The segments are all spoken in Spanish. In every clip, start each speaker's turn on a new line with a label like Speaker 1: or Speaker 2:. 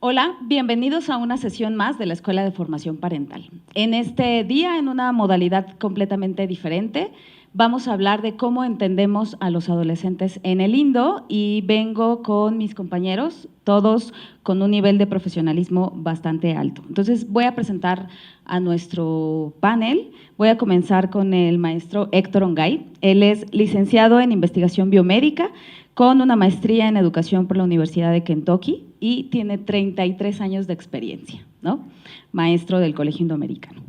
Speaker 1: Hola, bienvenidos a una sesión más de la Escuela de Formación Parental. En este día, en una modalidad completamente diferente, vamos a hablar de cómo entendemos a los adolescentes en el Indo y vengo con mis compañeros, todos con un nivel de profesionalismo bastante alto. Entonces voy a presentar a nuestro panel. Voy a comenzar con el maestro Héctor Ongay. Él es licenciado en investigación biomédica con una maestría en educación por la Universidad de Kentucky y tiene 33 años de experiencia, ¿no? Maestro del Colegio Indoamericano.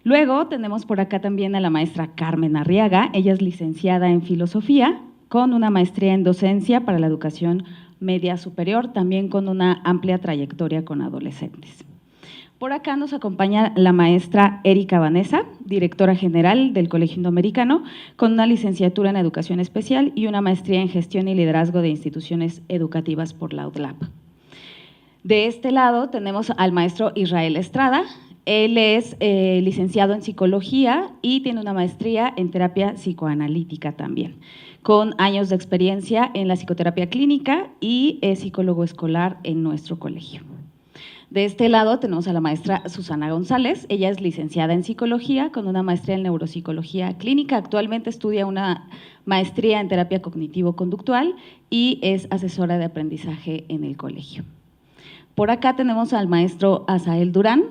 Speaker 1: Luego tenemos por acá también a la maestra Carmen Arriaga. Ella es licenciada en filosofía con una maestría en docencia para la educación media superior, también con una amplia trayectoria con adolescentes. Por acá nos acompaña la maestra Erika Vanessa, directora general del Colegio Indoamericano, con una licenciatura en Educación Especial y una maestría en Gestión y Liderazgo de Instituciones Educativas por la UDLAP. De este lado tenemos al maestro Israel Estrada. Él es licenciado en Psicología y tiene una maestría en Terapia Psicoanalítica también, con años de experiencia en la psicoterapia clínica y es psicólogo escolar en nuestro colegio. De este lado tenemos a la maestra Susana González. Ella es licenciada en Psicología con una maestría en Neuropsicología Clínica. Actualmente estudia una maestría en Terapia Cognitivo-Conductual y es asesora de aprendizaje en el colegio. Por acá tenemos al maestro Asael Durán.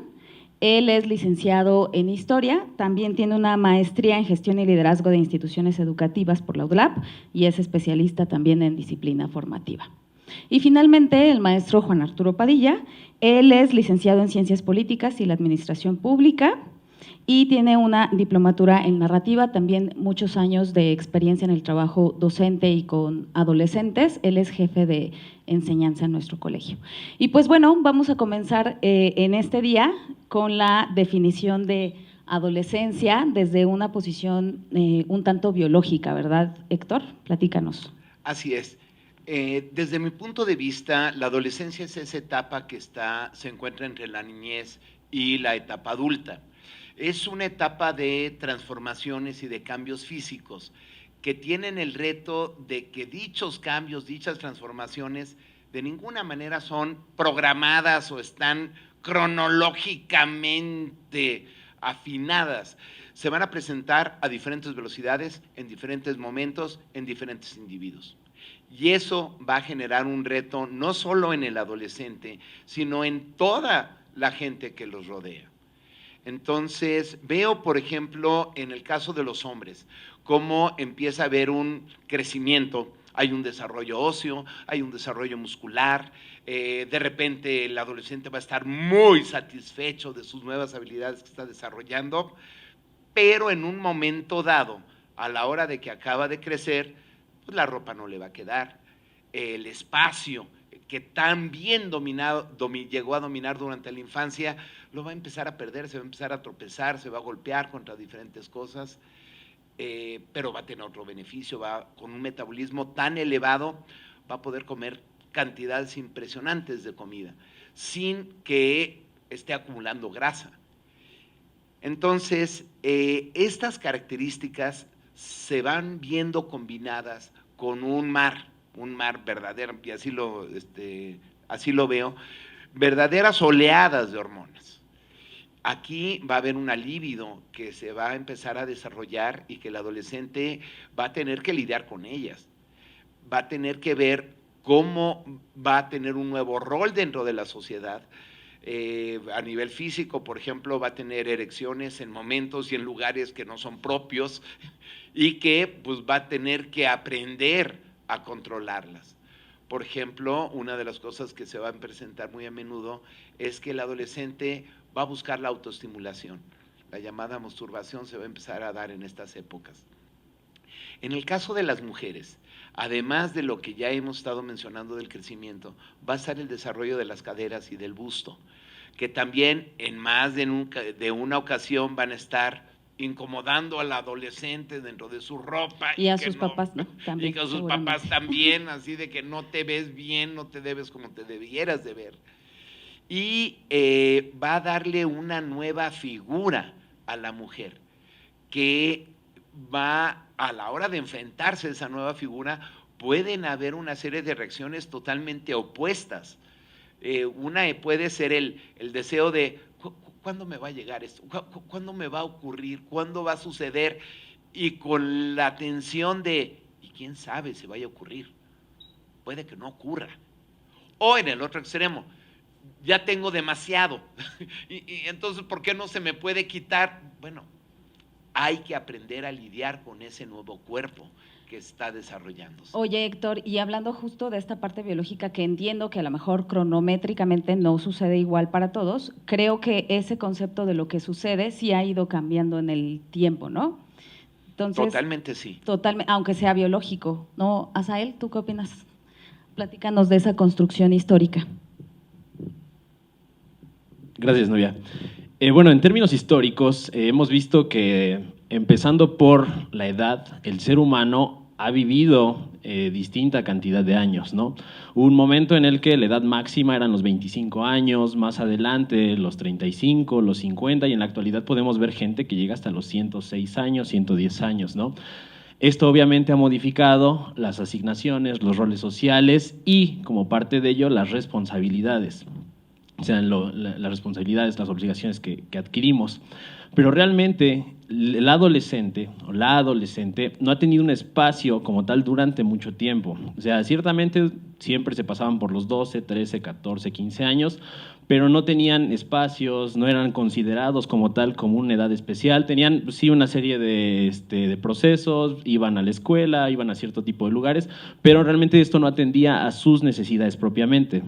Speaker 1: Él es licenciado en Historia, también tiene una maestría en Gestión y Liderazgo de Instituciones Educativas por la UDLAP y es especialista también en disciplina formativa. Y finalmente, el maestro Juan Arturo Padilla. Él es licenciado en Ciencias Políticas y la Administración Pública y tiene una diplomatura en narrativa, también muchos años de experiencia en el trabajo docente y con adolescentes. Él es jefe de enseñanza en nuestro colegio. Y pues bueno, vamos a comenzar en este día con la definición de adolescencia desde una posición un tanto biológica, ¿verdad, Héctor? Platícanos.
Speaker 2: Así es. Desde mi punto de vista, la adolescencia es esa etapa que se encuentra entre la niñez y la etapa adulta. Es una etapa de transformaciones y de cambios físicos que tienen el reto de que dichos cambios, dichas transformaciones, de ninguna manera son programadas o están cronológicamente afinadas. Se van a presentar a diferentes velocidades, en diferentes momentos, en diferentes individuos. Y eso va a generar un reto no solo en el adolescente, sino en toda la gente que los rodea. Entonces, veo, por ejemplo, en el caso de los hombres, cómo empieza a haber un crecimiento, hay un desarrollo óseo, hay un desarrollo muscular, de repente el adolescente va a estar muy satisfecho de sus nuevas habilidades que está desarrollando, pero en un momento dado, a la hora de que acaba de crecer, pues la ropa no le va a quedar, el espacio que tan bien llegó a dominar durante la infancia, lo va a empezar a perder, se va a empezar a tropezar, se va a golpear contra diferentes cosas, pero va a tener otro beneficio, con un metabolismo tan elevado, va a poder comer cantidades impresionantes de comida, sin que esté acumulando grasa. Entonces, estas características se van viendo combinadas con un mar verdadero, y así lo veo, verdaderas oleadas de hormonas. Aquí va a haber una libido que se va a empezar a desarrollar y que el adolescente va a tener que lidiar con ellas, va a tener que ver cómo va a tener un nuevo rol dentro de la sociedad. A nivel físico, por ejemplo, va a tener erecciones en momentos y en lugares que no son propios y que pues va a tener que aprender a controlarlas. Por ejemplo, una de las cosas que se van a presentar muy a menudo es que el adolescente va a buscar la autoestimulación. La llamada masturbación se va a empezar a dar en estas épocas. En el caso de las mujeres, además de lo que ya hemos estado mencionando del crecimiento, va a estar el desarrollo de las caderas y del busto, que también en más de una ocasión van a estar incomodando al adolescente dentro de su ropa.
Speaker 1: Y a sus papás, ¿no?
Speaker 2: También, y a sus papás también, así de que no te ves bien, no te debes como te debieras de ver. Y va a darle una nueva figura a la mujer, que va, a la hora de enfrentarse a esa nueva figura, pueden haber una serie de reacciones totalmente opuestas. Una puede ser el deseo de, ¿cuándo me va a llegar esto? ¿Cuándo me va a ocurrir? ¿Cuándo va a suceder? Y con la tensión de, ¿y quién sabe si vaya a ocurrir? Puede que no ocurra. O en el otro extremo, ya tengo demasiado. y entonces, ¿por qué no se me puede quitar? Bueno, hay que aprender a lidiar con ese nuevo cuerpo que está desarrollándose.
Speaker 1: Oye, Héctor, y hablando justo de esta parte biológica que entiendo que a lo mejor cronométricamente no sucede igual para todos, creo que ese concepto de lo que sucede sí ha ido cambiando en el tiempo, ¿no? Entonces,
Speaker 2: totalmente sí.
Speaker 1: Totalmente, aunque sea biológico, ¿no? Asael, ¿tú qué opinas? Platícanos de esa construcción histórica.
Speaker 3: Gracias, Novia. Bueno, en términos históricos, hemos visto que, empezando por la edad, el ser humano ha vivido distinta cantidad de años, ¿no? Hubo un momento en el que la edad máxima eran los 25 años, más adelante los 35, los 50, y en la actualidad podemos ver gente que llega hasta los 106 años, 110 años, ¿no? Esto obviamente ha modificado las asignaciones, los roles sociales y, como parte de ello, las responsabilidades. O sea, las responsabilidades, las obligaciones que adquirimos. Pero realmente el adolescente o la adolescente no ha tenido un espacio como tal durante mucho tiempo. O sea, ciertamente siempre se pasaban por los 12, 13, 14, 15 años, pero no tenían espacios, no eran considerados como tal como una edad especial. Tenían sí una serie de procesos, iban a la escuela, iban a cierto tipo de lugares, pero realmente esto no atendía a sus necesidades propiamente,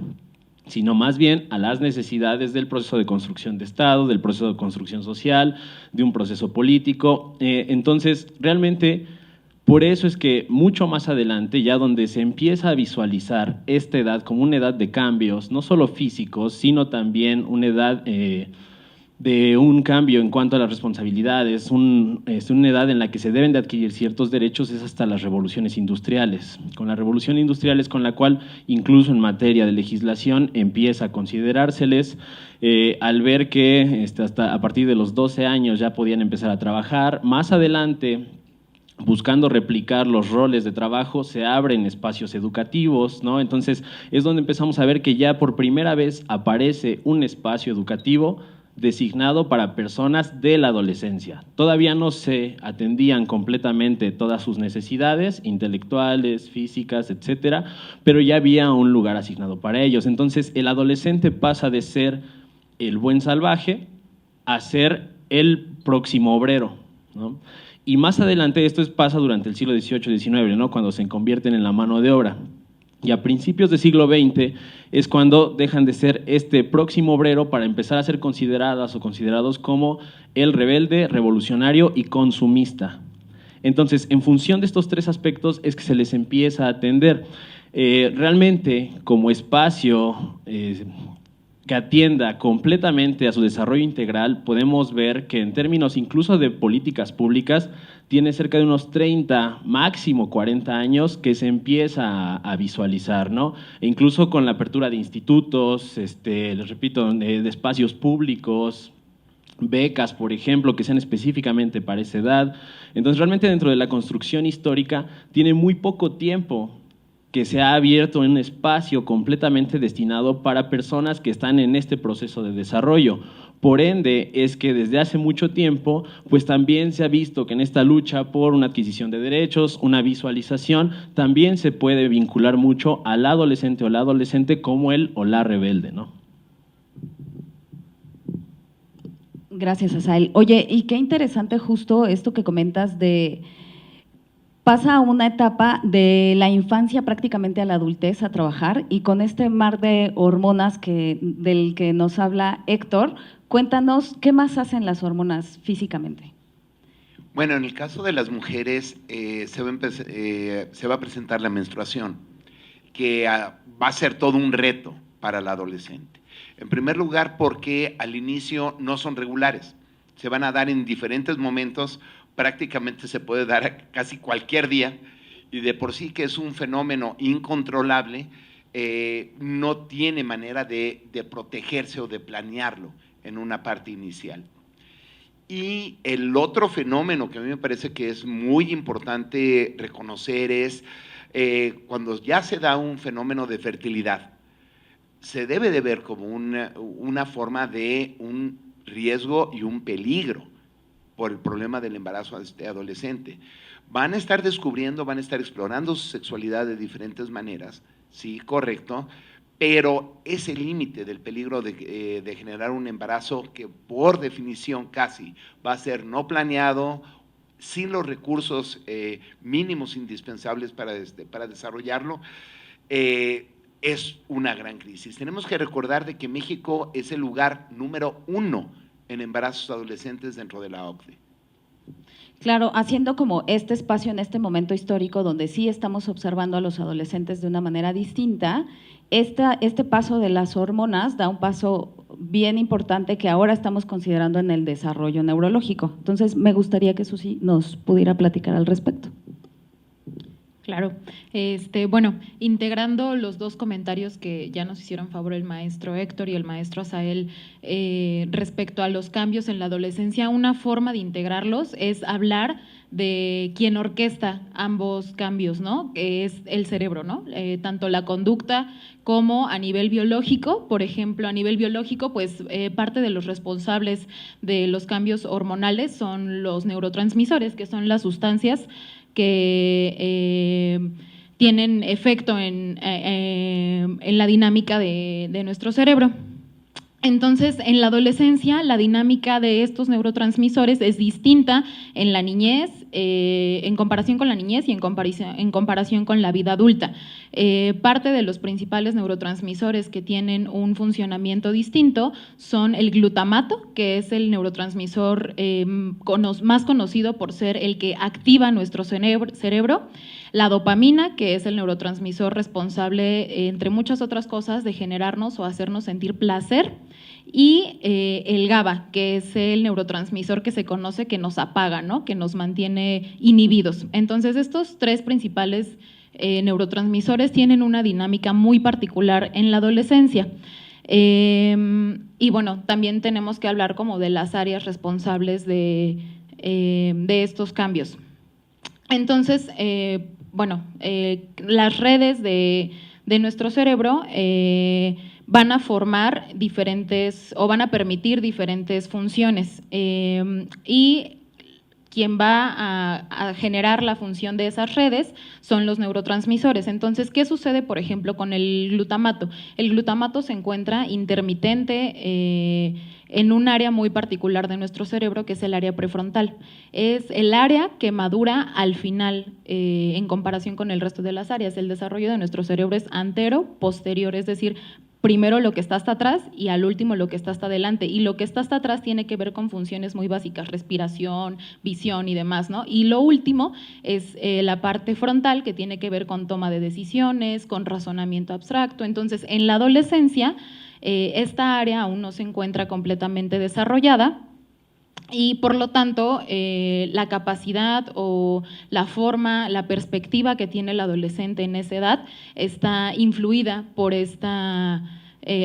Speaker 3: sino más bien a las necesidades del proceso de construcción de Estado, del proceso de construcción social, de un proceso político. Entonces, realmente, por eso es que mucho más adelante, ya donde se empieza a visualizar esta edad como una edad de cambios, no solo físicos, sino también una edad de un cambio en cuanto a las responsabilidades, una edad en la que se deben de adquirir ciertos derechos, es hasta las revoluciones industriales. Con la revolución industrial es con la cual, incluso en materia de legislación, empieza a considerárseles, al ver que hasta a partir de los 12 años ya podían empezar a trabajar. Más adelante, buscando replicar los roles de trabajo, se abren espacios educativos, ¿no? Entonces, es donde empezamos a ver que ya por primera vez aparece un espacio educativo designado para personas de la adolescencia. Todavía no se atendían completamente todas sus necesidades intelectuales, físicas, etcétera, pero ya había un lugar asignado para ellos. Entonces, el adolescente pasa de ser el buen salvaje a ser el próximo obrero, ¿no? Y más adelante, esto pasa durante el siglo XVIII y XIX, ¿no? Cuando se convierten en la mano de obra. Y a principios del siglo XX es cuando dejan de ser este próximo obrero para empezar a ser consideradas o considerados como el rebelde, revolucionario y consumista. Entonces, en función de estos tres aspectos es que se les empieza a atender. Realmente, como espacio que atienda completamente a su desarrollo integral, podemos ver que en términos incluso de políticas públicas, tiene cerca de unos 30, máximo 40 años que se empieza a visualizar, ¿no? E incluso con la apertura de institutos, les repito, de espacios públicos, becas, por ejemplo, que sean específicamente para esa edad. Entonces, realmente dentro de la construcción histórica tiene muy poco tiempo que se ha abierto un espacio completamente destinado para personas que están en este proceso de desarrollo. Por ende, es que desde hace mucho tiempo, pues también se ha visto que en esta lucha por una adquisición de derechos, una visualización, también se puede vincular mucho al adolescente o la adolescente como el o la rebelde, ¿no?
Speaker 1: Gracias, Asael. Oye, y qué interesante justo esto que comentas de… Pasa a una etapa de la infancia prácticamente a la adultez a trabajar, y con este mar de hormonas del que nos habla Héctor, cuéntanos qué más hacen las hormonas físicamente.
Speaker 2: Bueno, en el caso de las mujeres se va a presentar la menstruación, que va a ser todo un reto para la adolescente. En primer lugar, porque al inicio no son regulares, se van a dar en diferentes momentos. Prácticamente se puede dar casi cualquier día, y de por sí que es un fenómeno incontrolable, no tiene manera de protegerse o de planearlo en una parte inicial. Y el otro fenómeno que a mí me parece que es muy importante reconocer es cuando ya se da un fenómeno de fertilidad. se debe de ver como una forma de un riesgo y un peligro por el problema del embarazo adolescente. Van a estar descubriendo, van a estar explorando su sexualidad de diferentes maneras, sí, correcto, pero ese límite del peligro de generar un embarazo que por definición casi va a ser no planeado, sin los recursos mínimos indispensables para desarrollarlo, es una gran crisis. Tenemos que recordar de que México es el lugar número 1 en embarazos adolescentes dentro de la OCDE.
Speaker 1: Claro, haciendo como este espacio en este momento histórico donde sí estamos observando a los adolescentes de una manera distinta, este paso de las hormonas da un paso bien importante que ahora estamos considerando en el desarrollo neurológico. Entonces, me gustaría que Susi nos pudiera platicar al respecto.
Speaker 4: Claro. Bueno, integrando los dos comentarios que ya nos hicieron favor el maestro Héctor y el maestro Asael respecto a los cambios en la adolescencia, una forma de integrarlos es hablar de quien orquesta ambos cambios, ¿no? Que es el cerebro, ¿no? Tanto la conducta como a nivel biológico. Por ejemplo, a nivel biológico, pues parte de los responsables de los cambios hormonales son los neurotransmisores, que son las sustancias que tienen efecto en la dinámica de nuestro cerebro. Entonces, en la adolescencia, la dinámica de estos neurotransmisores es distinta en la niñez, en comparación con la niñez y en comparación con la vida adulta. Parte de los principales neurotransmisores que tienen un funcionamiento distinto son el glutamato, que es el neurotransmisor más conocido por ser el que activa nuestro cerebro, la dopamina, que es el neurotransmisor responsable, entre muchas otras cosas, de generarnos o hacernos sentir placer, y el GABA, que es el neurotransmisor que se conoce que nos apaga, ¿no? Que nos mantiene inhibidos. Entonces, estos tres principales neurotransmisores tienen una dinámica muy particular en la adolescencia. Y bueno, también tenemos que hablar como de las áreas responsables de estos cambios. Entonces, las redes de nuestro cerebro van a formar diferentes o van a permitir diferentes funciones y quien va a generar la función de esas redes son los neurotransmisores. Entonces, ¿qué sucede, por ejemplo, con el glutamato? El glutamato se encuentra intermitente en un área muy particular de nuestro cerebro, que es el área prefrontal. Es el área que madura al final en comparación con el resto de las áreas. El desarrollo de nuestro cerebro es antero-posterior, es decir, primero lo que está hasta atrás y al último lo que está hasta adelante. Y lo que está hasta atrás tiene que ver con funciones muy básicas, respiración, visión y demás, ¿no? Y lo último es la parte frontal, que tiene que ver con toma de decisiones, con razonamiento abstracto. Entonces, en la adolescencia, esta área aún no se encuentra completamente desarrollada, y por lo tanto la capacidad o la forma, la perspectiva que tiene el adolescente en esa edad está influida por esta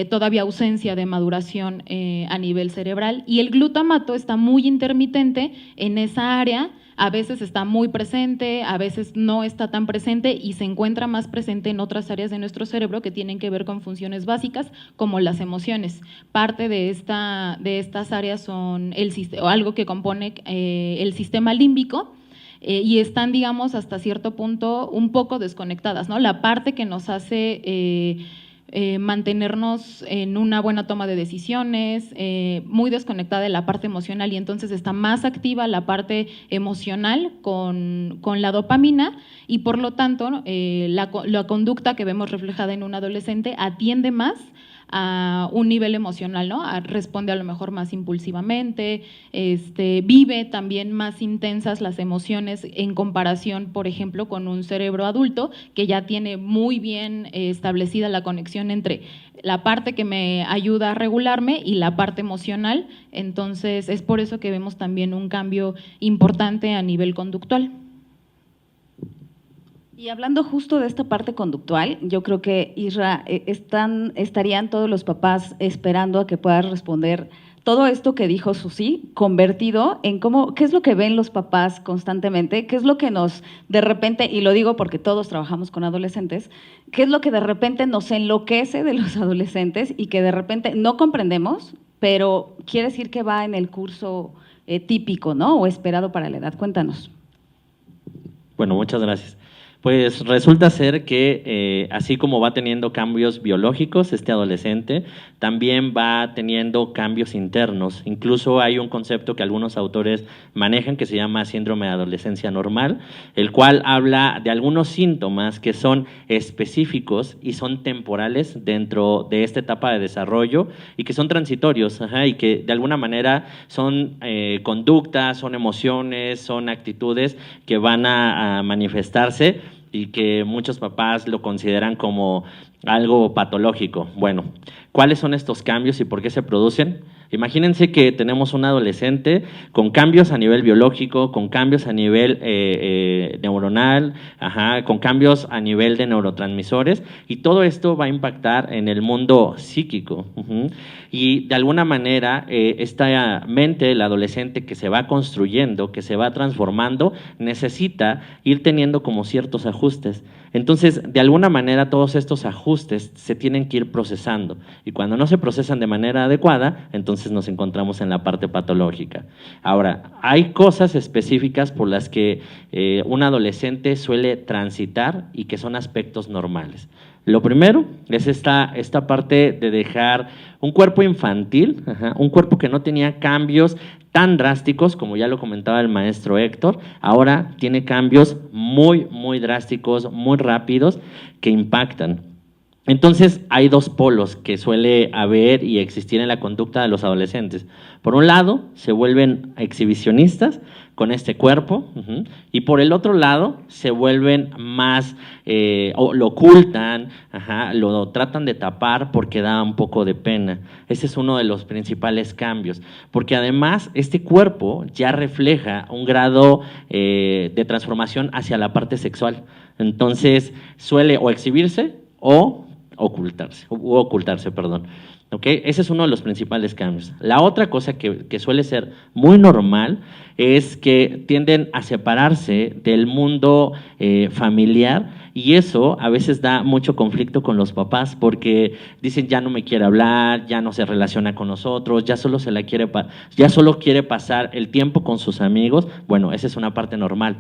Speaker 4: todavía ausencia de maduración a nivel cerebral, y el glutamato está muy intermitente en esa área. A veces está muy presente, a veces no está tan presente y se encuentra más presente en otras áreas de nuestro cerebro que tienen que ver con funciones básicas como las emociones. Parte de estas áreas son algo que compone el sistema límbico, y están, digamos, hasta cierto punto un poco desconectadas, ¿no? La parte que nos hace mantenernos en una buena toma de decisiones, muy desconectada de la parte emocional, y entonces está más activa la parte emocional con la dopamina, y por lo tanto la conducta que vemos reflejada en un adolescente atiende más a un nivel emocional, ¿no? Responde a lo mejor más impulsivamente, vive también más intensas las emociones en comparación, por ejemplo, con un cerebro adulto que ya tiene muy bien establecida la conexión entre la parte que me ayuda a regularme y la parte emocional. Entonces, es por eso que vemos también un cambio importante a nivel conductual.
Speaker 1: Y hablando justo de esta parte conductual, yo creo que, Isra, estarían todos los papás esperando a que puedas responder todo esto que dijo Susi, convertido en qué es lo que ven los papás constantemente, qué es lo que nos, de repente, y lo digo porque todos trabajamos con adolescentes, qué es lo que de repente nos enloquece de los adolescentes y que de repente no comprendemos, pero quiere decir que va en el curso típico, ¿no? O esperado para la edad. Cuéntanos.
Speaker 5: Bueno, muchas gracias. Pues resulta ser que así como va teniendo cambios biológicos este adolescente, también va teniendo cambios internos. Incluso hay un concepto que algunos autores manejan que se llama síndrome de adolescencia normal, el cual habla de algunos síntomas que son específicos y son temporales dentro de esta etapa de desarrollo y que son transitorios, y que de alguna manera son conductas, son emociones, son actitudes que van a manifestarse y que muchos papás lo consideran como algo patológico. Bueno, ¿cuáles son estos cambios y por qué se producen? Imagínense que tenemos un adolescente con cambios a nivel biológico, con cambios a nivel neuronal, con cambios a nivel de neurotransmisores, y todo esto va a impactar en el mundo psíquico. Y de alguna manera esta mente del adolescente que se va construyendo, que se va transformando, necesita ir teniendo como ciertos ajustes. Entonces, de alguna manera, todos estos ajustes se tienen que ir procesando, y cuando no se procesan de manera adecuada, entonces nos encontramos en la parte patológica. Ahora, hay cosas específicas por las que un adolescente suele transitar y que son aspectos normales. Lo primero es esta parte de dejar un cuerpo infantil, un cuerpo que no tenía cambios tan drásticos, como ya lo comentaba el maestro Héctor, ahora tiene cambios muy, muy drásticos, muy rápidos, que impactan. Entonces, hay dos polos que suele haber y existir en la conducta de los adolescentes. Por un lado, se vuelven exhibicionistas con este cuerpo, y por el otro lado, se vuelven más, o lo ocultan, lo tratan de tapar porque da un poco de pena. Ese es uno de los principales cambios, porque además este cuerpo ya refleja un grado de transformación hacia la parte sexual. Entonces, suele o exhibirse o ocultarse, perdón. ¿Okay? Ese es uno de los principales cambios. La otra cosa que suele ser muy normal es que tienden a separarse del mundo familiar, y eso a veces da mucho conflicto con los papás porque dicen ya no me quiere hablar, ya no se relaciona con nosotros, ya solo quiere pasar el tiempo con sus amigos. Bueno, esa es una parte normal,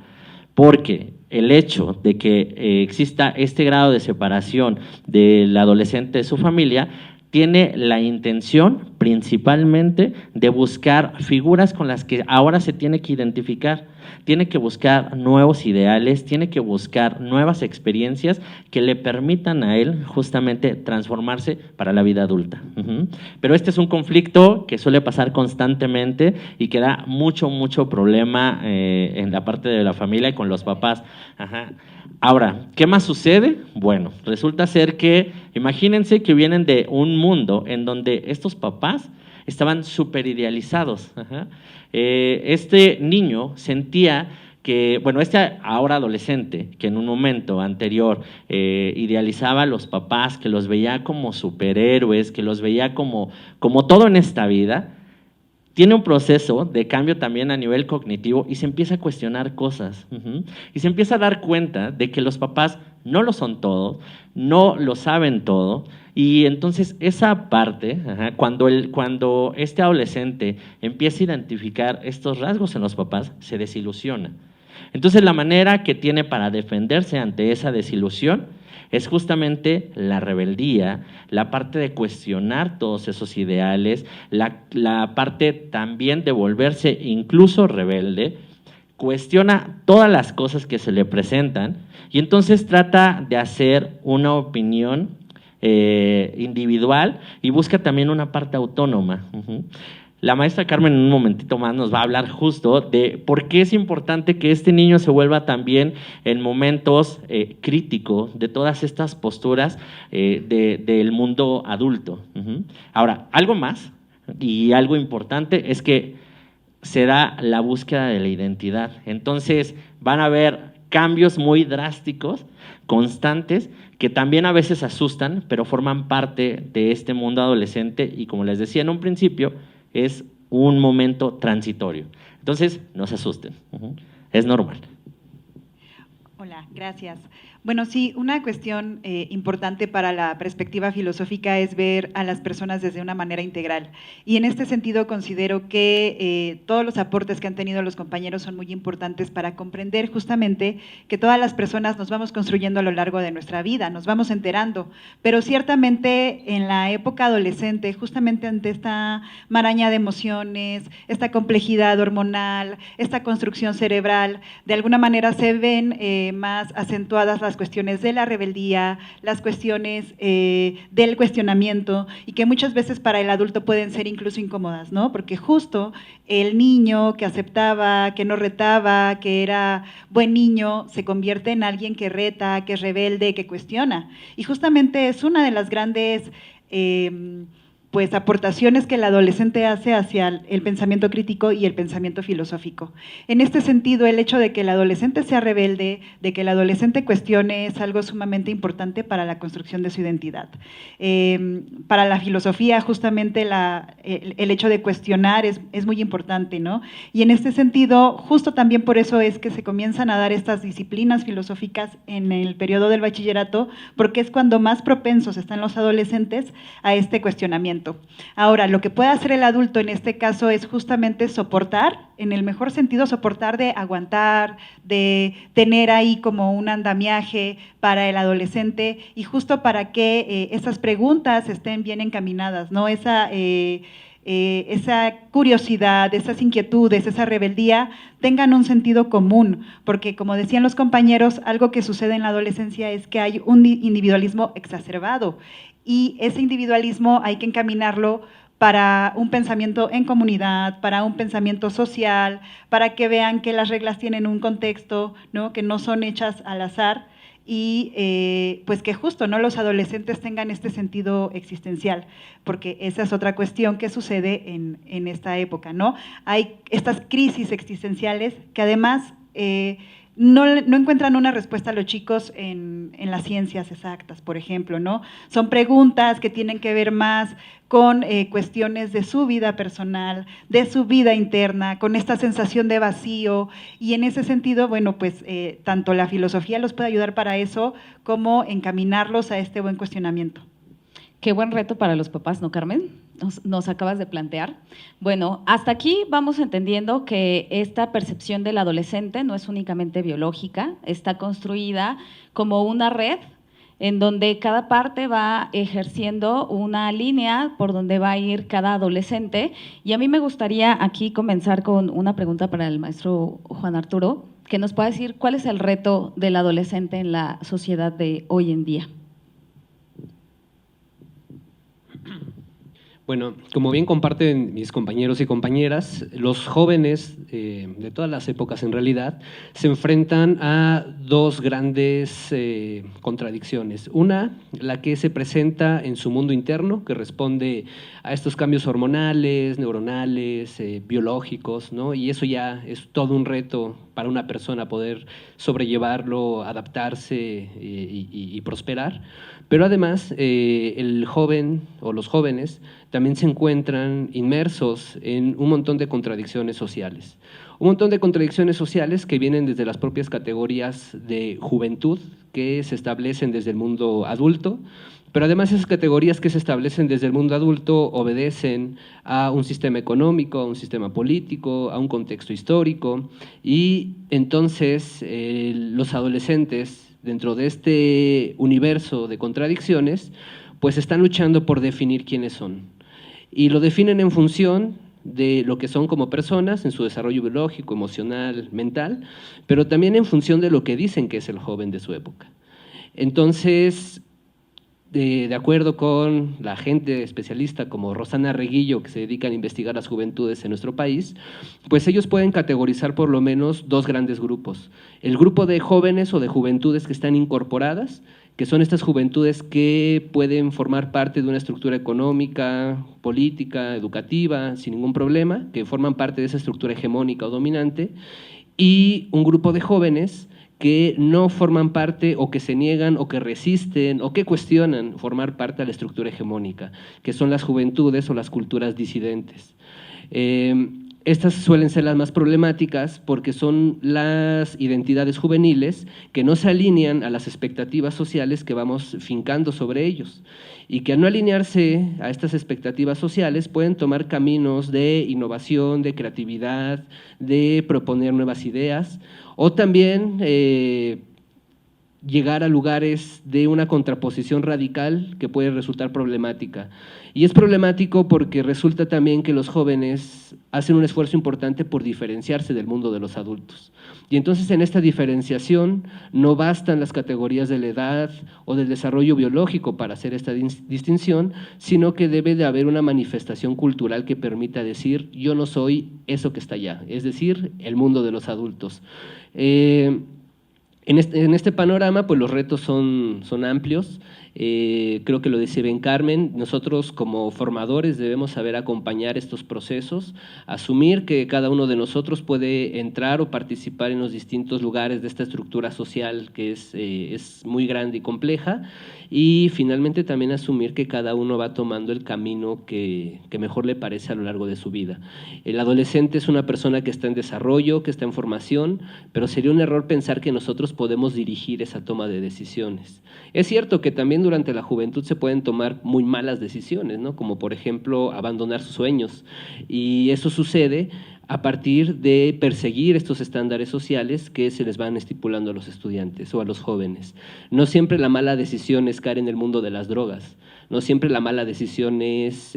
Speaker 5: porque el hecho de que exista este grado de separación del adolescente de su familia tiene la intención principalmente de buscar figuras con las que ahora se tiene que identificar, tiene que buscar nuevos ideales, tiene que buscar nuevas experiencias que le permitan a él justamente transformarse para la vida adulta. Pero este es un conflicto que suele pasar constantemente y que da mucho problema en la parte de la familia y con los papás. Ahora, ¿qué más sucede? Bueno, resulta ser que, imagínense que vienen de un mundo en donde estos papás estaban súper idealizados. Este niño sentía que, bueno, este ahora adolescente, que en un momento anterior idealizaba a los papás, que los veía como superhéroes, que los veía como todo en esta vida, tiene un proceso de cambio también a nivel cognitivo y se empieza a cuestionar cosas. Y se empieza a dar cuenta de que los papás no lo son todo, no lo saben todo, y entonces esa parte, cuando este adolescente empieza a identificar estos rasgos en los papás, se desilusiona. Entonces la manera que tiene para defenderse ante esa desilusión es justamente la rebeldía, la parte de cuestionar todos esos ideales, la parte también de volverse incluso rebelde, cuestiona todas las cosas que se le presentan y entonces trata de hacer una opinión individual y busca también una parte autónoma. La maestra Carmen en un momentito más nos va a hablar justo de por qué es importante que este niño se vuelva también en momentos críticos de todas estas posturas del mundo adulto. Ahora, algo más y algo importante es que se da la búsqueda de la identidad. Entonces van a haber cambios muy drásticos, constantes, que también a veces asustan, pero forman parte de este mundo adolescente y, como les decía en un principio, es un momento transitorio. Entonces, no se asusten, es normal.
Speaker 6: Hola, gracias. Bueno, sí, una cuestión importante para la perspectiva filosófica es ver a las personas desde una manera integral. Y en este sentido considero que todos los aportes que han tenido los compañeros son muy importantes para comprender justamente que todas las personas nos vamos construyendo a lo largo de nuestra vida, nos vamos enterando. Pero ciertamente en la época adolescente, justamente ante esta maraña de emociones, esta complejidad hormonal, esta construcción cerebral, de alguna manera se ven más acentuadas las cuestiones de la rebeldía, las cuestiones del cuestionamiento, y que muchas veces para el adulto pueden ser incluso incómodas, ¿no? Porque justo el niño que aceptaba, que no retaba, que era buen niño, se convierte en alguien que reta, que es rebelde, que cuestiona. Y justamente es una de las grandes pues aportaciones que el adolescente hace hacia el pensamiento crítico y el pensamiento filosófico. En este sentido, el hecho de que el adolescente sea rebelde, de que el adolescente cuestione, es algo sumamente importante para la construcción de su identidad. Para la filosofía, justamente el hecho de cuestionar es muy importante, ¿no? Y en este sentido, justo también por eso es que se comienzan a dar estas disciplinas filosóficas en el periodo del bachillerato, porque es cuando más propensos están los adolescentes a este cuestionamiento. Ahora, lo que puede hacer el adulto en este caso es justamente soportar, en el mejor sentido, soportar de aguantar, de tener ahí como un andamiaje para el adolescente y justo para que esas preguntas estén bien encaminadas, ¿no? Esa curiosidad, esas inquietudes, esa rebeldía tengan un sentido común, porque como decían los compañeros, algo que sucede en la adolescencia es que hay un individualismo exacerbado y ese individualismo hay que encaminarlo para un pensamiento en comunidad, para un pensamiento social, para que vean que las reglas tienen un contexto, ¿no? Que no son hechas al azar y pues que justo no los adolescentes tengan este sentido existencial, porque esa es otra cuestión que sucede en esta época, ¿no? Hay estas crisis existenciales que además no encuentran una respuesta a los chicos en las ciencias exactas, por ejemplo, ¿no? Son preguntas que tienen que ver más con cuestiones de su vida personal, de su vida interna, con esta sensación de vacío, y en ese sentido, bueno, pues tanto la filosofía los puede ayudar para eso, como encaminarlos a este buen cuestionamiento.
Speaker 1: Qué buen reto para los papás, ¿no, Carmen? Nos acabas de plantear. Bueno, hasta aquí vamos entendiendo que esta percepción del adolescente no es únicamente biológica, está construida como una red en donde cada parte va ejerciendo una línea por donde va a ir cada adolescente. Y a mí me gustaría aquí comenzar con una pregunta para el maestro Juan Arturo, que nos pueda decir cuál es el reto del adolescente en la sociedad de hoy en día.
Speaker 7: Bueno, como bien comparten mis compañeros y compañeras, los jóvenes de todas las épocas en realidad se enfrentan a dos grandes contradicciones. Una, la que se presenta en su mundo interno, que responde a estos cambios hormonales, neuronales, biológicos, ¿no? Y eso ya es todo un reto para una persona poder sobrellevarlo, adaptarse y prosperar. Pero además, el joven o los jóvenes también se encuentran inmersos en un montón de contradicciones sociales. Un montón de contradicciones sociales que vienen desde las propias categorías de juventud que se establecen desde el mundo adulto, pero además esas categorías que se establecen desde el mundo adulto obedecen a un sistema económico, a un sistema político, a un contexto histórico, y entonces los adolescentes, dentro de este universo de contradicciones, pues están luchando por definir quiénes son. Y lo definen en función de lo que son como personas, en su desarrollo biológico, emocional, mental, pero también en función de lo que dicen que es el joven de su época. Entonces, de acuerdo con la gente especialista como Rosana Reguillo, que se dedican a investigar las juventudes en nuestro país, pues ellos pueden categorizar por lo menos dos grandes grupos. El grupo de jóvenes o de juventudes que están incorporadas, que son estas juventudes que pueden formar parte de una estructura económica, política, educativa, sin ningún problema, que forman parte de esa estructura hegemónica o dominante, y un grupo de jóvenes que no forman parte o que se niegan o que resisten o que cuestionan formar parte de la estructura hegemónica, que son las juventudes o las culturas disidentes. Estas suelen ser las más problemáticas porque son las identidades juveniles que no se alinean a las expectativas sociales que vamos fincando sobre ellos y que al no alinearse a estas expectativas sociales pueden tomar caminos de innovación, de creatividad, de proponer nuevas ideas o también llegar a lugares de una contraposición radical que puede resultar problemática. Y es problemático porque resulta también que los jóvenes hacen un esfuerzo importante por diferenciarse del mundo de los adultos. Y entonces en esta diferenciación no bastan las categorías de la edad o del desarrollo biológico para hacer esta distinción, sino que debe de haber una manifestación cultural que permita decir yo no soy eso que está allá, es decir, el mundo de los adultos. En este panorama, pues los retos son amplios. Creo que lo decía Ben Carmen, nosotros como formadores debemos saber acompañar estos procesos, asumir que cada uno de nosotros puede entrar o participar en los distintos lugares de esta estructura social que es muy grande y compleja, y finalmente también asumir que cada uno va tomando el camino que mejor le parece a lo largo de su vida. El adolescente es una persona que está en desarrollo, que está en formación, pero sería un error pensar que nosotros podemos dirigir esa toma de decisiones. Es cierto que también durante la juventud se pueden tomar muy malas decisiones, ¿no? Como por ejemplo abandonar sus sueños, y eso sucede a partir de perseguir estos estándares sociales que se les van estipulando a los estudiantes o a los jóvenes. No siempre la mala decisión es caer en el mundo de las drogas, no siempre la mala decisión es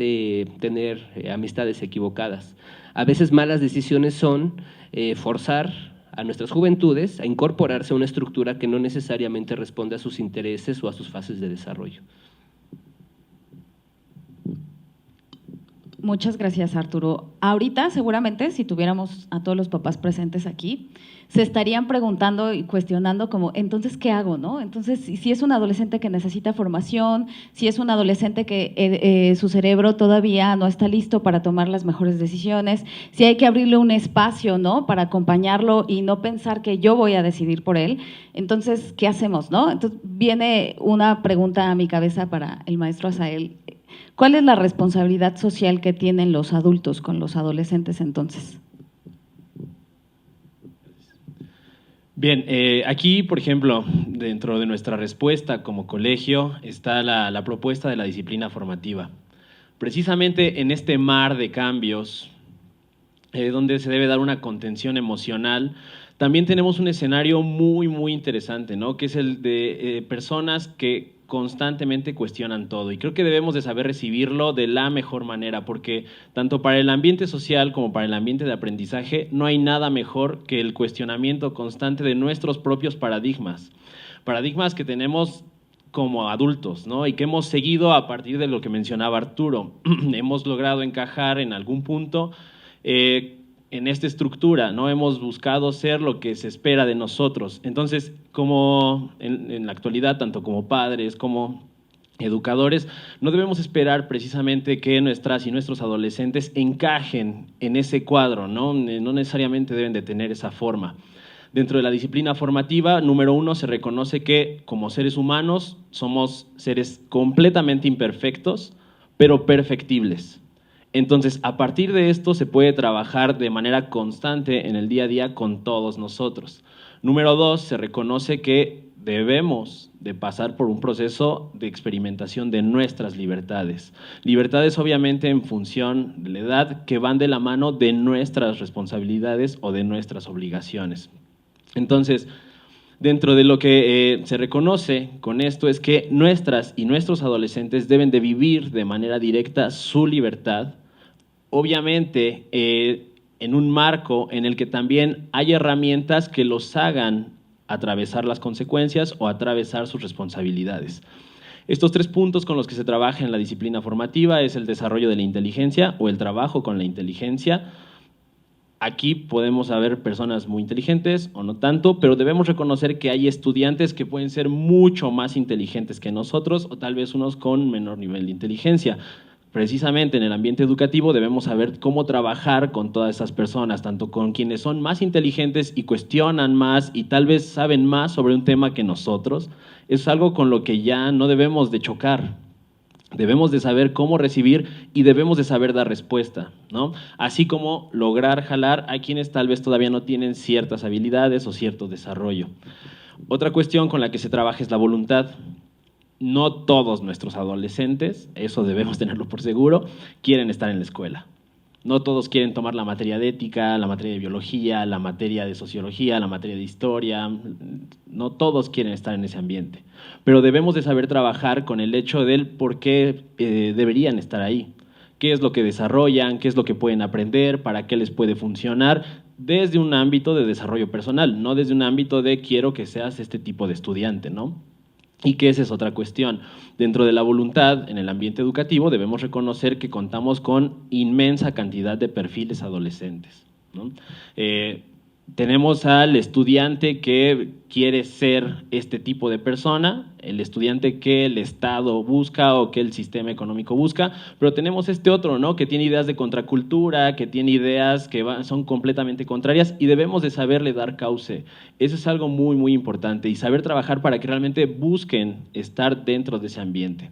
Speaker 7: tener amistades equivocadas. A veces malas decisiones son forzar a nuestras juventudes a incorporarse a una estructura que no necesariamente responde a sus intereses o a sus fases de desarrollo.
Speaker 1: Muchas gracias, Arturo. Ahorita, seguramente, si tuviéramos a todos los papás presentes aquí, se estarían preguntando y cuestionando como, entonces, ¿qué hago, no? Entonces, si es un adolescente que necesita formación, si es un adolescente que su cerebro todavía no está listo para tomar las mejores decisiones, si hay que abrirle un espacio, ¿no?, para acompañarlo y no pensar que yo voy a decidir por él, entonces, ¿qué hacemos, no? Entonces, viene una pregunta a mi cabeza para el maestro Asael. ¿Cuál es la responsabilidad social que tienen los adultos con los adolescentes entonces?
Speaker 3: Bien, aquí, por ejemplo, dentro de nuestra respuesta como colegio está la propuesta de la disciplina formativa. Precisamente en este mar de cambios, donde se debe dar una contención emocional, también tenemos un escenario muy, muy interesante, ¿no?, que es el de personas que constantemente cuestionan todo, y creo que debemos de saber recibirlo de la mejor manera, porque tanto para el ambiente social como para el ambiente de aprendizaje no hay nada mejor que el cuestionamiento constante de nuestros propios paradigmas que tenemos como adultos, ¿no?, y que hemos seguido a partir de lo que mencionaba Arturo. Hemos logrado encajar en algún punto en esta estructura, ¿no? Hemos buscado ser lo que se espera de nosotros. Entonces, como en la actualidad, tanto como padres como educadores, no debemos esperar precisamente que nuestras y nuestros adolescentes encajen en ese cuadro, ¿no? No necesariamente deben de tener esa forma. Dentro de la disciplina formativa, número 1, se reconoce que como seres humanos somos seres completamente imperfectos, pero perfectibles. Entonces, a partir de esto se puede trabajar de manera constante en el día a día con todos nosotros. Número 2, se reconoce que debemos de pasar por un proceso de experimentación de nuestras libertades. Libertades obviamente en función de la edad que van de la mano de nuestras responsabilidades o de nuestras obligaciones. Entonces, dentro de lo que se reconoce con esto es que nuestras y nuestros adolescentes deben de vivir de manera directa su libertad, obviamente en un marco en el que también hay herramientas que los hagan atravesar las consecuencias o atravesar sus responsabilidades. Estos 3 puntos con los que se trabaja en la disciplina formativa es el desarrollo de la inteligencia o el trabajo con la inteligencia. Aquí podemos haber personas muy inteligentes o no tanto, pero debemos reconocer que hay estudiantes que pueden ser mucho más inteligentes que nosotros o tal vez unos con menor nivel de inteligencia. precisamente en el ambiente educativo debemos saber cómo trabajar con todas esas personas, tanto con quienes son más inteligentes y cuestionan más y tal vez saben más sobre un tema que nosotros. Es algo con lo que ya no debemos de chocar. Debemos de saber cómo recibir y debemos de saber dar respuesta, ¿no? Así como lograr jalar a quienes tal vez todavía no tienen ciertas habilidades o cierto desarrollo. Otra cuestión con la que se trabaja es la voluntad. No todos nuestros adolescentes, eso debemos tenerlo por seguro, quieren estar en la escuela. No todos quieren tomar la materia de ética, la materia de biología, la materia de sociología, la materia de historia. No todos quieren estar en ese ambiente. Pero debemos de saber trabajar con el hecho del por qué deberían estar ahí. Qué es lo que desarrollan, qué es lo que pueden aprender, para qué les puede funcionar, desde un ámbito de desarrollo personal, no desde un ámbito de quiero que seas este tipo de estudiante, ¿no? Y que esa es otra cuestión. Dentro de la voluntad, en el ambiente educativo, debemos reconocer que contamos con inmensa cantidad de perfiles adolescentes, ¿no? Tenemos al estudiante que quiere ser este tipo de persona, el estudiante que el Estado busca o que el sistema económico busca, pero tenemos este otro, ¿no? Que tiene ideas de contracultura, que tiene ideas que son completamente contrarias y debemos de saberle dar cauce. Eso es algo muy, muy importante y saber trabajar para que realmente busquen estar dentro de ese ambiente.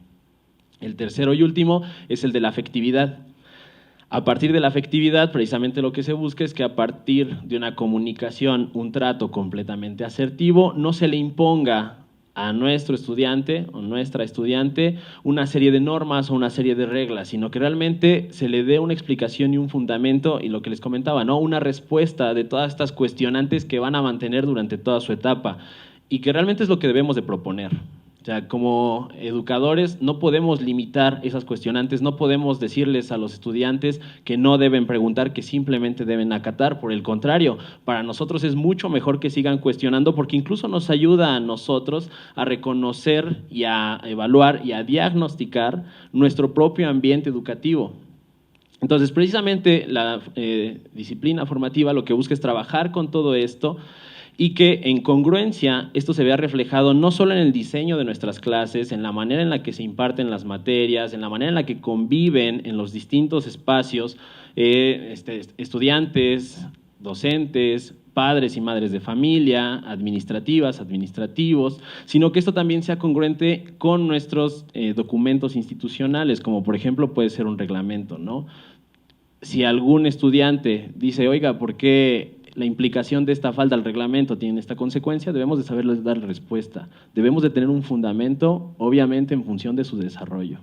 Speaker 3: El tercero y último es el de la afectividad. A partir de la afectividad, precisamente lo que se busca es que a partir de una comunicación, un trato completamente asertivo, no se le imponga a nuestro estudiante o nuestra estudiante una serie de normas o una serie de reglas, sino que realmente se le dé una explicación y un fundamento y lo que les comentaba, ¿no? Una respuesta de todas estas cuestionantes que van a mantener durante toda su etapa y que realmente es lo que debemos de proponer. O sea, como educadores no podemos limitar esas cuestionantes, no podemos decirles a los estudiantes que no deben preguntar, que simplemente deben acatar. Por el contrario, para nosotros es mucho mejor que sigan cuestionando porque incluso nos ayuda a nosotros a reconocer y a evaluar y a diagnosticar nuestro propio ambiente educativo. Entonces, precisamente la disciplina formativa lo que busca es trabajar con todo esto y que en congruencia esto se vea reflejado no solo en el diseño de nuestras clases, en la manera en la que se imparten las materias, en la manera en la que conviven en los distintos espacios estudiantes, docentes, padres y madres de familia, administrativas, administrativos, sino que esto también sea congruente con nuestros documentos institucionales, como por ejemplo puede ser un reglamento, ¿no? Si algún estudiante dice, oiga, ¿por qué la implicación de esta falta al reglamento tiene esta consecuencia? Debemos de saberles dar respuesta. Debemos de tener un fundamento, obviamente, en función de su desarrollo.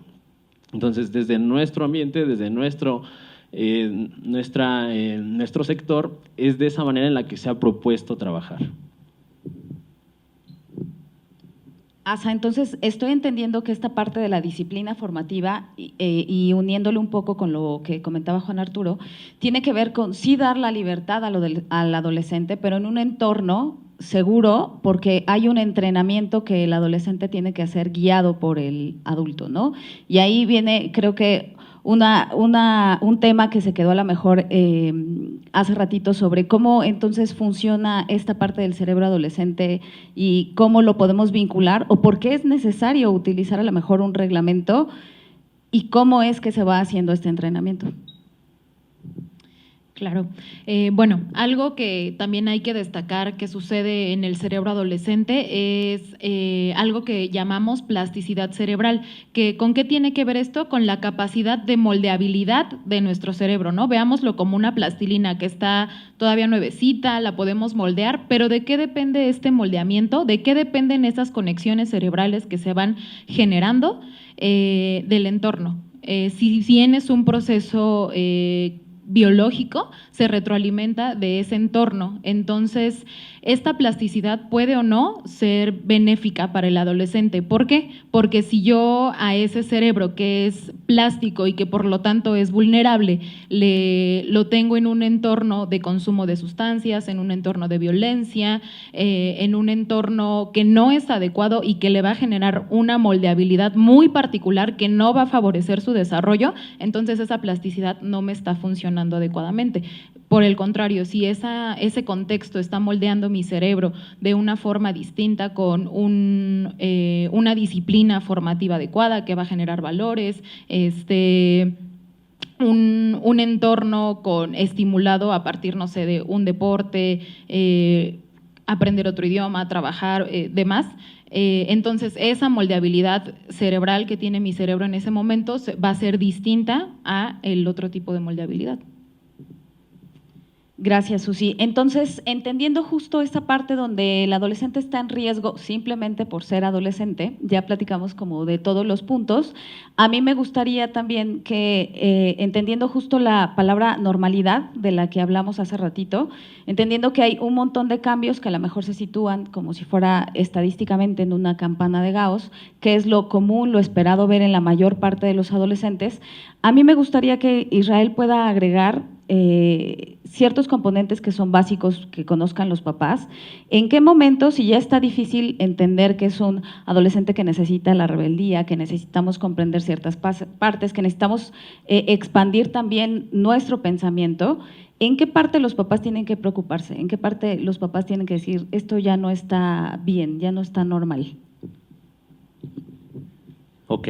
Speaker 3: Entonces, desde nuestro ambiente, desde nuestro sector, es de esa manera en la que se ha propuesto trabajar.
Speaker 1: Asa, entonces estoy entendiendo que esta parte de la disciplina formativa y uniéndolo un poco con lo que comentaba Juan Arturo, tiene que ver con sí dar la libertad al adolescente, pero en un entorno seguro, porque hay un entrenamiento que el adolescente tiene que hacer guiado por el adulto, ¿no? Y ahí viene, creo que un tema que se quedó a lo mejor hace ratito sobre cómo entonces funciona esta parte del cerebro adolescente y cómo lo podemos vincular o por qué es necesario utilizar a lo mejor un reglamento y cómo es que se va haciendo este entrenamiento.
Speaker 4: Claro. Bueno, algo que también hay que destacar que sucede en el cerebro adolescente es algo que llamamos plasticidad cerebral. ¿Con qué tiene que ver esto? Con la capacidad de moldeabilidad de nuestro cerebro, ¿no? Veámoslo como una plastilina que está todavía nuevecita, la podemos moldear, pero ¿de qué depende este moldeamiento? ¿De qué dependen esas conexiones cerebrales que se van generando del entorno? Si bien es un proceso biológico, se retroalimenta de ese entorno. Entonces, esta plasticidad puede o no ser benéfica para el adolescente. ¿Por qué? Porque si yo a ese cerebro que es plástico y que por lo tanto es vulnerable, lo tengo en un entorno de consumo de sustancias, en un entorno de violencia, en un entorno que no es adecuado y que le va a generar una moldeabilidad muy particular que no va a favorecer su desarrollo, entonces esa plasticidad no me está funcionando adecuadamente. Por el contrario, si ese contexto está moldeando mi cerebro de una forma distinta, con una disciplina formativa adecuada que va a generar valores, un entorno estimulado a partir, no sé, de un deporte, aprender otro idioma, trabajar, demás. Entonces, esa moldeabilidad cerebral que tiene mi cerebro en ese momento va a ser distinta a el otro tipo de moldeabilidad.
Speaker 1: Gracias, Susi. Entonces, entendiendo justo esta parte donde el adolescente está en riesgo simplemente por ser adolescente, ya platicamos como de todos los puntos, a mí me gustaría también que, entendiendo justo la palabra normalidad de la que hablamos hace ratito, entendiendo que hay un montón de cambios que a lo mejor se sitúan como si fuera estadísticamente en una campana de Gauss, que es lo común, lo esperado ver en la mayor parte de los adolescentes, a mí me gustaría que Israel pueda agregar ciertos componentes que son básicos que conozcan los papás. ¿En qué momento, si ya está difícil entender que es un adolescente que necesita la rebeldía, que necesitamos comprender ciertas partes, que necesitamos expandir también nuestro pensamiento, ¿en qué parte los papás tienen que preocuparse? ¿En qué parte los papás tienen que decir, esto ya no está bien, ya no está normal?
Speaker 5: Ok,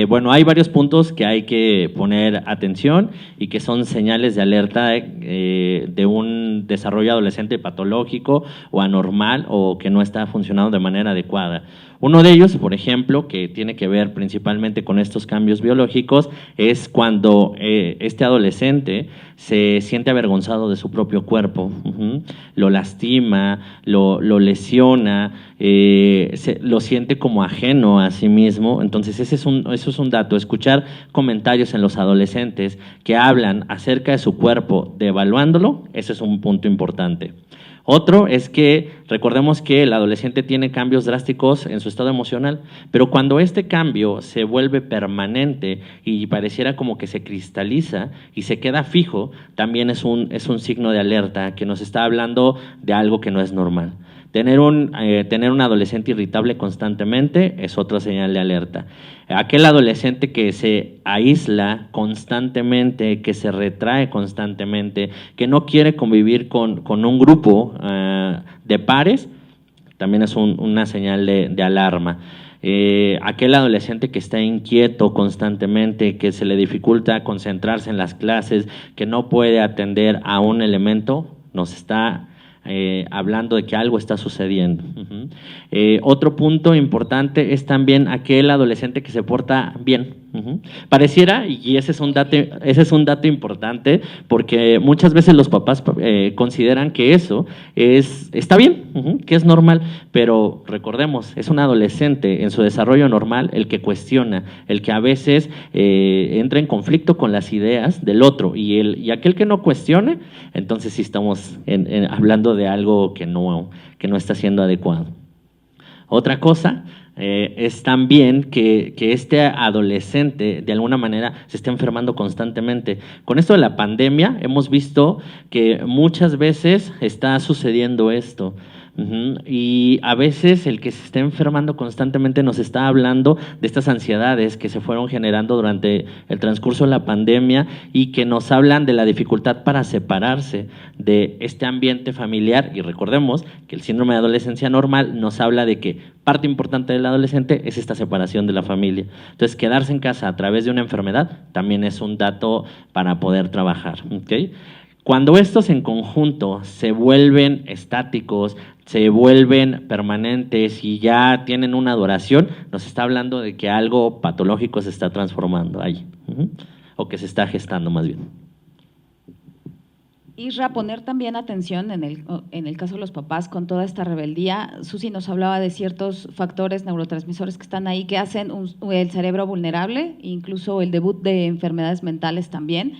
Speaker 5: bueno, hay varios puntos que hay que poner atención y que son señales de alerta de un desarrollo adolescente patológico o anormal o que no está funcionando de manera adecuada. Uno de ellos, por ejemplo, que tiene que ver principalmente con estos cambios biológicos, es cuando este adolescente se siente avergonzado de su propio cuerpo, lo lastima, lo lesiona, lo siente como ajeno a sí mismo. Entonces, eso es un dato. Escuchar comentarios en los adolescentes que hablan acerca de su cuerpo, devaluándolo, ese es un punto importante. Otro es que recordemos que el adolescente tiene cambios drásticos en su estado emocional, pero cuando este cambio se vuelve permanente y pareciera como que se cristaliza y se queda fijo, también es un signo de alerta que nos está hablando de algo que no es normal. Tener un adolescente irritable constantemente es otra señal de alerta. Aquel adolescente que se aísla constantemente, que se retrae constantemente, que no quiere convivir con un grupo de pares, también es una señal de alarma. Aquel adolescente que está inquieto constantemente, que se le dificulta concentrarse en las clases, que no puede atender a un elemento, nos está hablando de que algo está sucediendo. Otro punto importante es también aquel adolescente que se porta bien. Pareciera, y ese es un dato importante, porque muchas veces los papás consideran que eso está bien, que es normal, pero recordemos, es un adolescente en su desarrollo normal el que cuestiona, el que a veces entra en conflicto con las ideas del otro, y aquel que no cuestione, entonces sí estamos hablando de algo que no está siendo adecuado. Otra cosa es también que este adolescente de alguna manera se está enfermando constantemente. Con esto de la pandemia hemos visto que muchas veces está sucediendo esto. Y a veces el que se está enfermando constantemente nos está hablando de estas ansiedades que se fueron generando durante el transcurso de la pandemia y que nos hablan de la dificultad para separarse de este ambiente familiar. Y recordemos que el síndrome de adolescencia normal nos habla de que parte importante del adolescente es esta separación de la familia. Entonces, quedarse en casa a través de una enfermedad también es un dato para poder trabajar, ¿okay? Cuando estos en conjunto se vuelven estáticos, se vuelven permanentes y ya tienen una duración, nos está hablando de que algo patológico se está transformando ahí, o que se está gestando más bien.
Speaker 1: Isra, poner también atención en el caso de los papás con toda esta rebeldía. Susi nos hablaba de ciertos factores neurotransmisores que están ahí que hacen el cerebro vulnerable, incluso el debut de enfermedades mentales también.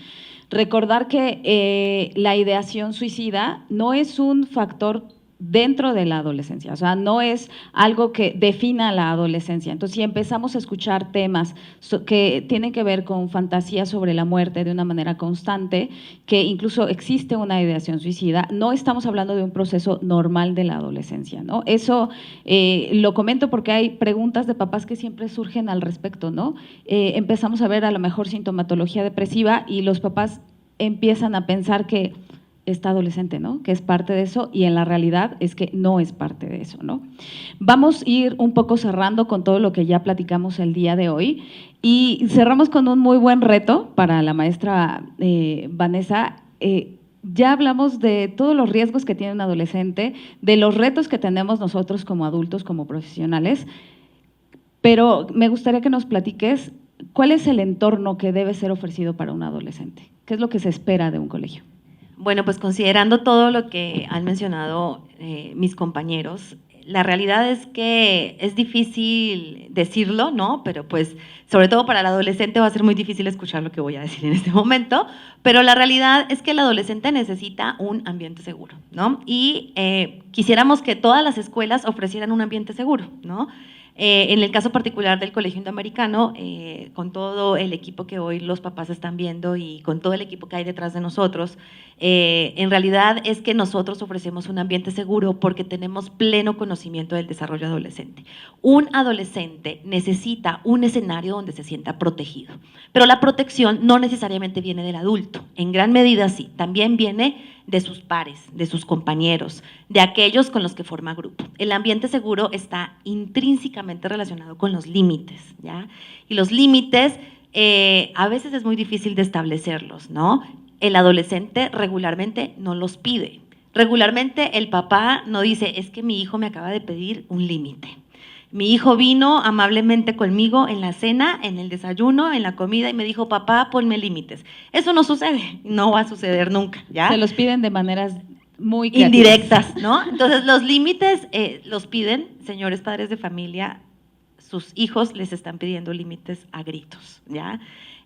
Speaker 1: Recordar que la ideación suicida no es un factor dentro de la adolescencia, o sea, no es algo que defina la adolescencia. Entonces, si empezamos a escuchar temas que tienen que ver con fantasías sobre la muerte de una manera constante, que incluso existe una ideación suicida, no estamos hablando de un proceso normal de la adolescencia, ¿no? Eso lo comento porque hay preguntas de papás que siempre surgen al respecto, ¿no? Empezamos a ver a lo mejor sintomatología depresiva y los papás empiezan a pensar que está adolescente, ¿no? Que es parte de eso, y en la realidad es que no es parte de eso, ¿no? Vamos a ir un poco cerrando con todo lo que ya platicamos el día de hoy, y cerramos con un muy buen reto para la maestra Vanessa. Ya hablamos de todos los riesgos que tiene un adolescente, de los retos que tenemos nosotros como adultos, como profesionales, pero me gustaría que nos platiques cuál es el entorno que debe ser ofrecido para un adolescente. ¿Qué es lo que se espera de un colegio?
Speaker 8: Bueno, pues considerando todo lo que han mencionado mis compañeros, la realidad es que es difícil decirlo, ¿no? Pero pues, sobre todo para el adolescente va a ser muy difícil escuchar lo que voy a decir en este momento, pero la realidad es que el adolescente necesita un ambiente seguro, ¿no? Y quisiéramos que todas las escuelas ofrecieran un ambiente seguro, ¿no? En el caso particular del Colegio Indoamericano, con todo el equipo que hoy los papás están viendo y con todo el equipo que hay detrás de nosotros, en realidad es que nosotros ofrecemos un ambiente seguro porque tenemos pleno conocimiento del desarrollo adolescente. Un adolescente necesita un escenario donde se sienta protegido, pero la protección no necesariamente viene del adulto, en gran medida sí, también viene de sus pares, de sus compañeros, de aquellos con los que forma grupo. El ambiente seguro está intrínsecamente relacionado con los límites, ¿ya? Y los límites a veces es muy difícil de establecerlos, ¿no? El adolescente regularmente no los pide. Regularmente el papá no dice, es que mi hijo me acaba de pedir un límite. Mi hijo vino amablemente conmigo en la cena, en el desayuno, en la comida y me dijo, papá, ponme límites. Eso no sucede, no va a suceder nunca, ¿ya?
Speaker 1: Se los piden de maneras muy creativas.
Speaker 8: Indirectas, ¿no? Entonces, los límites los piden, señores padres de familia, sus hijos les están pidiendo límites a gritos, ¿ya?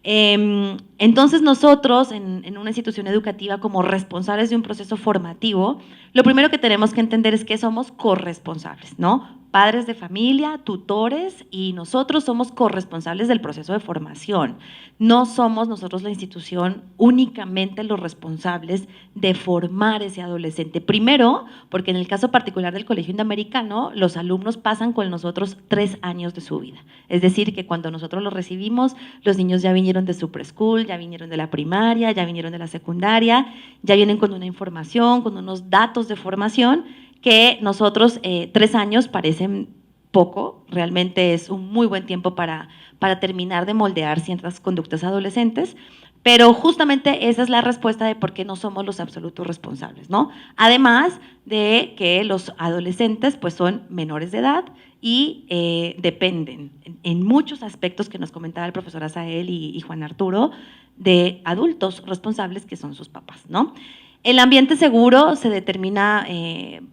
Speaker 8: Entonces nosotros en una institución educativa como responsables de un proceso formativo, lo primero que tenemos que entender es que somos corresponsables, ¿no? Padres de familia, tutores, y nosotros somos corresponsables del proceso de formación. No somos nosotros la institución únicamente los responsables de formar ese adolescente. Primero, porque en el caso particular del Colegio Indoamericano, los alumnos pasan con nosotros 3 años de su vida. Es decir, que cuando nosotros los recibimos, los niños ya vinieron de su preschool, ya vinieron de la primaria, ya vinieron de la secundaria, ya vienen con una información, con unos datos de formación que nosotros 3 años parecen poco, realmente es un muy buen tiempo para terminar de moldear ciertas conductas adolescentes, pero justamente esa es la respuesta de por qué no somos los absolutos responsables, ¿no? Además de que los adolescentes pues son menores de edad y dependen en muchos aspectos que nos comentaba el profesor Asael y Juan Arturo, de adultos responsables que son sus papás, ¿no? El ambiente seguro se determina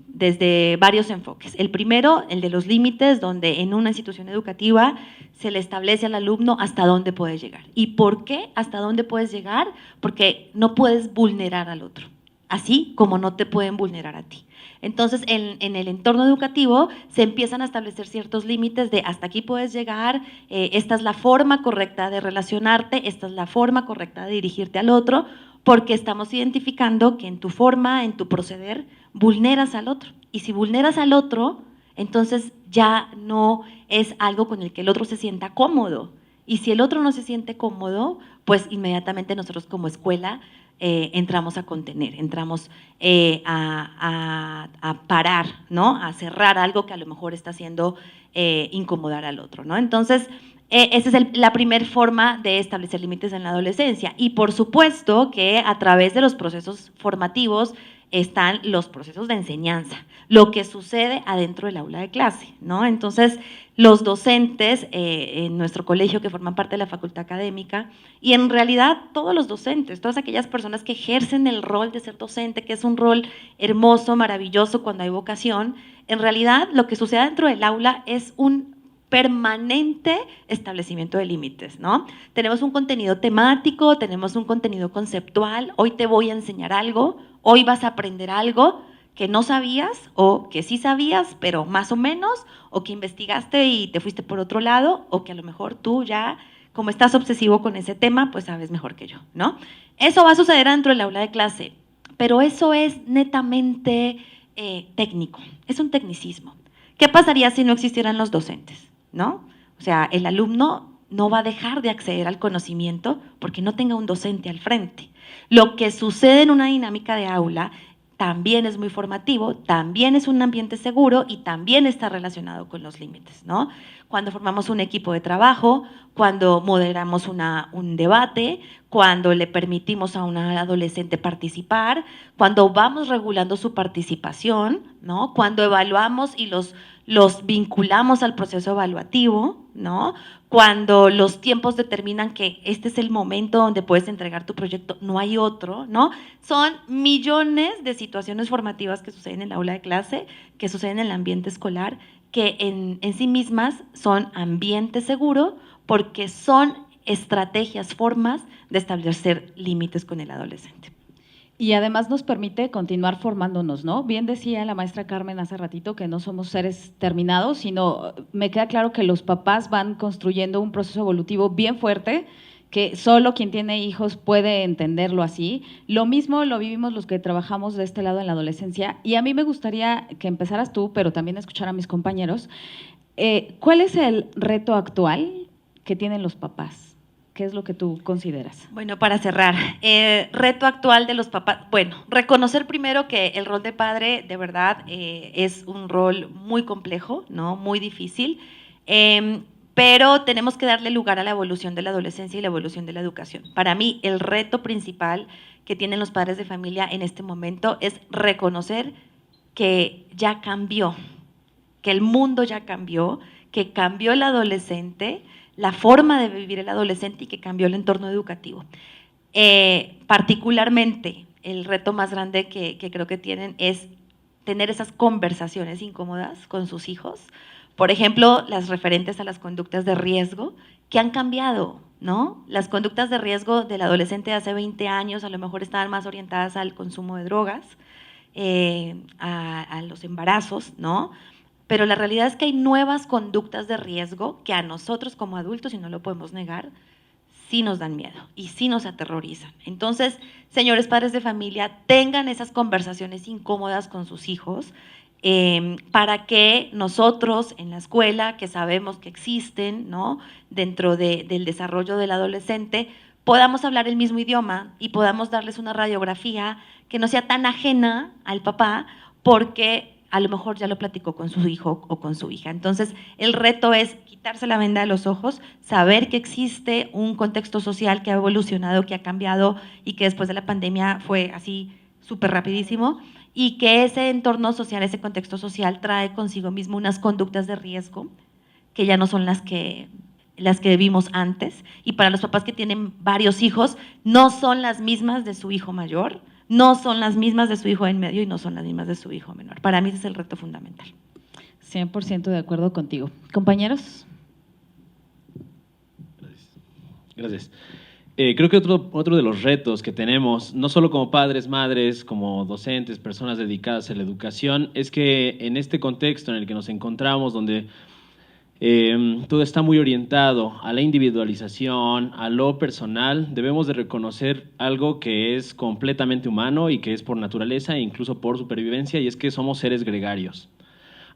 Speaker 8: desde varios enfoques. El primero, el de los límites, donde en una institución educativa se le establece al alumno hasta dónde puede llegar. ¿Y por qué hasta dónde puedes llegar? Porque no puedes vulnerar al otro, así como no te pueden vulnerar a ti. Entonces, en el entorno educativo se empiezan a establecer ciertos límites de hasta aquí puedes llegar, esta es la forma correcta de relacionarte, esta es la forma correcta de dirigirte al otro, porque estamos identificando que en tu forma, en tu proceder, vulneras al otro. Y si vulneras al otro, entonces ya no es algo con el que el otro se sienta cómodo. Y si el otro no se siente cómodo, pues inmediatamente nosotros como escuela entramos a contener, entramos a parar, ¿no? A cerrar algo que a lo mejor está haciendo incomodar al otro, ¿no? Entonces, esa es la primera forma de establecer límites en la adolescencia. Y por supuesto que a través de los procesos formativos están los procesos de enseñanza, lo que sucede adentro del aula de clase, ¿no? Entonces, los docentes en nuestro colegio que forman parte de la facultad académica, y en realidad todos los docentes, todas aquellas personas que ejercen el rol de ser docente, que es un rol hermoso, maravilloso cuando hay vocación, en realidad lo que sucede dentro del aula es un permanente establecimiento de límites, ¿no? Tenemos un contenido temático, tenemos un contenido conceptual, hoy te voy a enseñar algo, hoy vas a aprender algo que no sabías o que sí sabías, pero más o menos, o que investigaste y te fuiste por otro lado, o que a lo mejor tú ya, como estás obsesivo con ese tema, pues sabes mejor que yo, ¿no? Eso va a suceder dentro del aula de clase, pero eso es netamente técnico, es un tecnicismo. ¿Qué pasaría si no existieran los docentes? ¿No? O sea, el alumno no va a dejar de acceder al conocimiento porque no tenga un docente al frente. Lo que sucede en una dinámica de aula también es muy formativo, también es un ambiente seguro y también está relacionado con los límites, ¿no? Cuando formamos un equipo de trabajo, cuando moderamos un debate, cuando le permitimos a una adolescente participar, cuando vamos regulando su participación, ¿no? Cuando evaluamos y los vinculamos al proceso evaluativo, ¿no? Cuando los tiempos determinan que este es el momento donde puedes entregar tu proyecto, no hay otro, ¿no? Son millones de situaciones formativas que suceden en el aula de clase, que suceden en el ambiente escolar, que en sí mismas son ambiente seguro porque son estrategias, formas de establecer límites con el adolescente.
Speaker 1: Y además nos permite continuar formándonos, ¿no? Bien decía la maestra Carmen hace ratito que no somos seres terminados, sino me queda claro que los papás van construyendo un proceso evolutivo bien fuerte, que solo quien tiene hijos puede entenderlo así. Lo mismo lo vivimos los que trabajamos de este lado en la adolescencia, y a mí me gustaría que empezaras tú, pero también escuchar a mis compañeros. ¿Cuál es el reto actual que tienen los papás? ¿Qué es lo que tú consideras?
Speaker 8: Bueno, para cerrar, reto actual de los papás, bueno, reconocer primero que el rol de padre de verdad es un rol muy complejo, ¿no? Muy difícil, pero tenemos que darle lugar a la evolución de la adolescencia y la evolución de la educación. Para mí, el reto principal que tienen los padres de familia en este momento es reconocer que ya cambió, que el mundo ya cambió, que cambió el adolescente, la forma de vivir el adolescente y que cambió el entorno educativo. Particularmente, el reto más grande que creo que tienen es tener esas conversaciones incómodas con sus hijos. Por ejemplo, las referentes a las conductas de riesgo que han cambiado, ¿no? Las conductas de riesgo del adolescente de hace 20 años a lo mejor estaban más orientadas al consumo de drogas, a los embarazos, ¿no? Pero la realidad es que hay nuevas conductas de riesgo que a nosotros como adultos, y no lo podemos negar, sí nos dan miedo y sí nos aterrorizan. Entonces, señores padres de familia, tengan esas conversaciones incómodas con sus hijos para que nosotros en la escuela, que sabemos que existen, ¿no? Dentro del desarrollo del adolescente, podamos hablar el mismo idioma y podamos darles una radiografía que no sea tan ajena al papá, porque a lo mejor ya lo platicó con su hijo o con su hija. Entonces, el reto es quitarse la venda de los ojos, saber que existe un contexto social que ha evolucionado, que ha cambiado y que después de la pandemia fue así súper rapidísimo, y que ese entorno social, ese contexto social trae consigo mismo unas conductas de riesgo que ya no son las que vimos antes. Y para los papás que tienen varios hijos, no son las mismas de su hijo mayor, no son las mismas de su hijo en medio y no son las mismas de su hijo menor. Para mí ese es el reto fundamental.
Speaker 1: 100% de acuerdo contigo. Compañeros.
Speaker 3: Gracias. Creo que otro de los retos que tenemos, no solo como padres, madres, como docentes, personas dedicadas a la educación, es que en este contexto en el que nos encontramos, donde todo está muy orientado a la individualización, a lo personal, debemos de reconocer algo que es completamente humano y que es por naturaleza e incluso por supervivencia, y es que somos seres gregarios.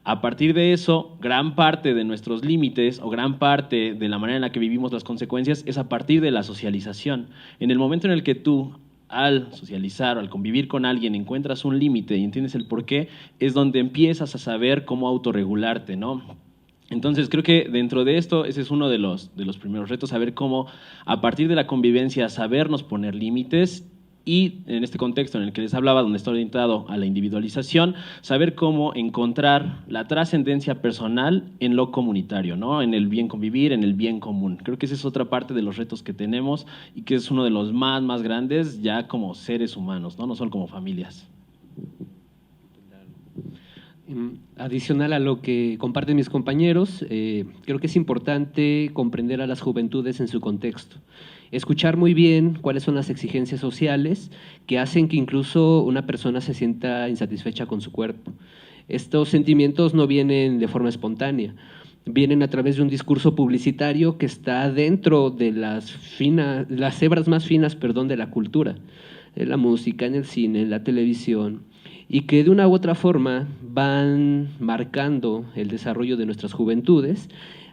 Speaker 3: A partir de eso, gran parte de nuestros límites o gran parte de la manera en la que vivimos las consecuencias es a partir de la socialización. En el momento en el que tú, al socializar o al convivir con alguien, encuentras un límite y entiendes el porqué, es donde empiezas a saber cómo autorregularte, ¿no? Entonces, creo que dentro de esto, ese es uno de los primeros retos, saber cómo, a partir de la convivencia, sabernos poner límites. Y en este contexto en el que les hablaba, donde está orientado a la individualización, saber cómo encontrar la trascendencia personal en lo comunitario, ¿no? En el bien convivir, en el bien común. Creo que esa es otra parte de los retos que tenemos y que es uno de los más grandes ya como seres humanos, ¿no? No solo como familias.
Speaker 7: Adicional a lo que comparten mis compañeros, creo que es importante comprender a las juventudes en su contexto. Escuchar muy bien cuáles son las exigencias sociales que hacen que incluso una persona se sienta insatisfecha con su cuerpo. Estos sentimientos no vienen de forma espontánea, vienen a través de un discurso publicitario que está dentro de las hebras más finas, de la cultura, en la música, en el cine, en la televisión, y que de una u otra forma van marcando el desarrollo de nuestras juventudes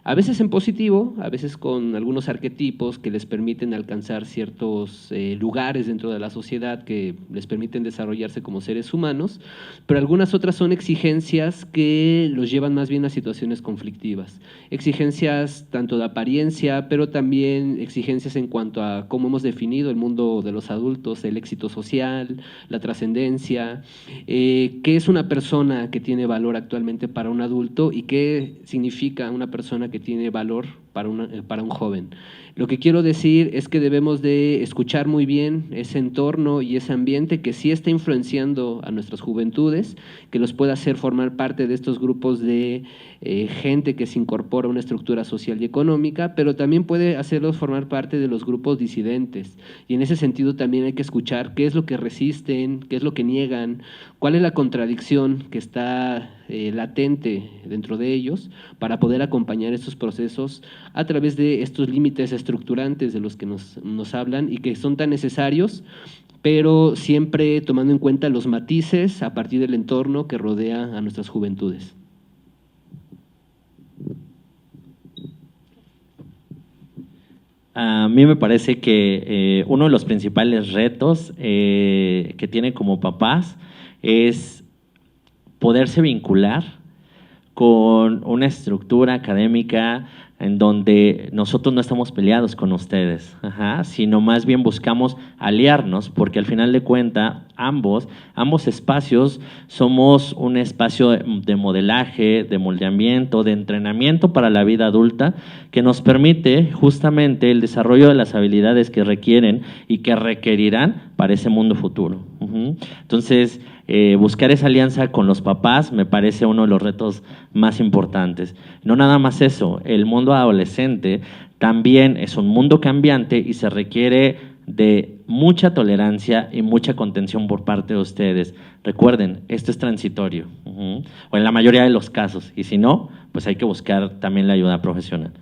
Speaker 7: A veces en positivo, a veces con algunos arquetipos que les permiten alcanzar ciertos lugares dentro de la sociedad que les permiten desarrollarse como seres humanos, pero algunas otras son exigencias que los llevan más bien a situaciones conflictivas. Exigencias tanto de apariencia, pero también exigencias en cuanto a cómo hemos definido el mundo de los adultos, el éxito social, la trascendencia, qué es una persona que tiene valor actualmente para un adulto y qué significa una persona que tiene valor para un joven. Lo que quiero decir es que debemos de escuchar muy bien ese entorno y ese ambiente que sí está influenciando a nuestras juventudes, que los pueda hacer formar parte de estos grupos de gente que se incorpora a una estructura social y económica, pero también puede hacerlos formar parte de los grupos disidentes. Y en ese sentido también hay que escuchar qué es lo que resisten, qué es lo que niegan, cuál es la contradicción que está latente dentro de ellos para poder acompañar estos procesos a través de estos límites estructurantes de los que nos hablan y que son tan necesarios, pero siempre tomando en cuenta los matices a partir del entorno que rodea a nuestras juventudes.
Speaker 5: A mí me parece que uno de los principales retos que tienen como papás es poderse vincular con una estructura académica en donde nosotros no estamos peleados con ustedes, sino más bien buscamos aliarnos, porque al final de cuentas ambos espacios somos un espacio de modelaje, de moldeamiento, de entrenamiento para la vida adulta que nos permite justamente el desarrollo de las habilidades que requieren y que requerirán para ese mundo futuro. Entonces, buscar esa alianza con los papás me parece uno de los retos más importantes. No nada más eso, el mundo adolescente también es un mundo cambiante y se requiere de mucha tolerancia y mucha contención por parte de ustedes. Recuerden, esto es transitorio, o en la mayoría de los casos, y si no, pues hay que buscar también la ayuda profesional.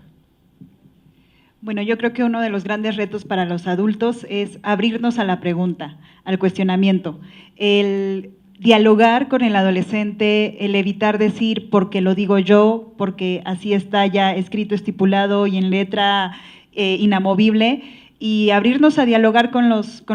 Speaker 6: Bueno, yo creo que uno de los grandes retos para los adultos es abrirnos a la pregunta, al cuestionamiento, el dialogar con el adolescente, el evitar decir porque lo digo yo, porque así está ya escrito, estipulado y en letra inamovible, y abrirnos a dialogar con los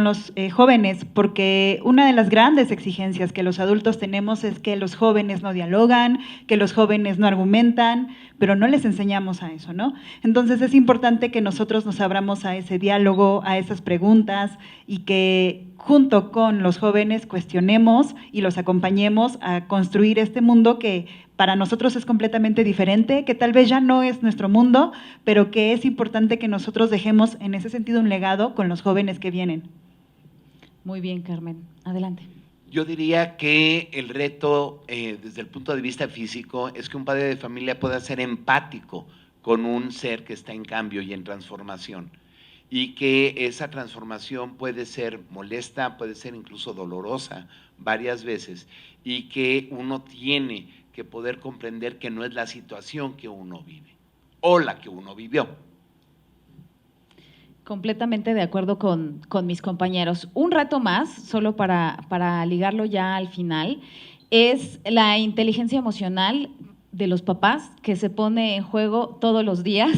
Speaker 6: jóvenes, porque una de las grandes exigencias que los adultos tenemos es que los jóvenes no dialogan, que los jóvenes no argumentan, pero no les enseñamos a eso, ¿no? Entonces es importante que nosotros nos abramos a ese diálogo, a esas preguntas y que junto con los jóvenes cuestionemos y los acompañemos a construir este mundo que para nosotros es completamente diferente, que tal vez ya no es nuestro mundo, pero que es importante que nosotros dejemos en ese sentido un legado con los jóvenes que vienen.
Speaker 1: Muy bien, Carmen. Adelante.
Speaker 2: Yo diría que el reto desde el punto de vista físico es que un padre de familia pueda ser empático con un ser que está en cambio y en transformación, y que esa transformación puede ser molesta, puede ser incluso dolorosa varias veces, y que uno tiene que poder comprender que no es la situación que uno vive o la que uno vivió.
Speaker 1: Completamente de acuerdo con mis compañeros. Un reto más, solo para ligarlo ya al final, es la inteligencia emocional de los papás que se pone en juego todos los días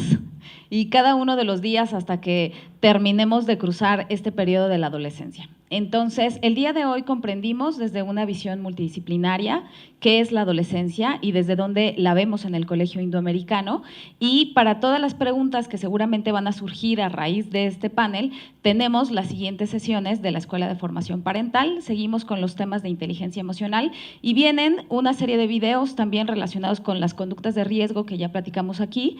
Speaker 1: y cada uno de los días hasta que terminemos de cruzar este periodo de la adolescencia. Entonces, el día de hoy comprendimos desde una visión multidisciplinaria qué es la adolescencia y desde dónde la vemos en el Colegio Indoamericano. Y para todas las preguntas que seguramente van a surgir a raíz de este panel, tenemos las siguientes sesiones de la Escuela de Formación Parental. Seguimos con los temas de inteligencia emocional y vienen una serie de videos también relacionados con las conductas de riesgo que ya platicamos aquí.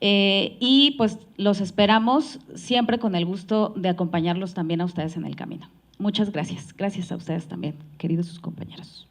Speaker 1: Y pues los esperamos siempre con el gusto de acompañarlos también a ustedes en el camino. Muchas gracias. Gracias a ustedes también, queridos sus compañeros.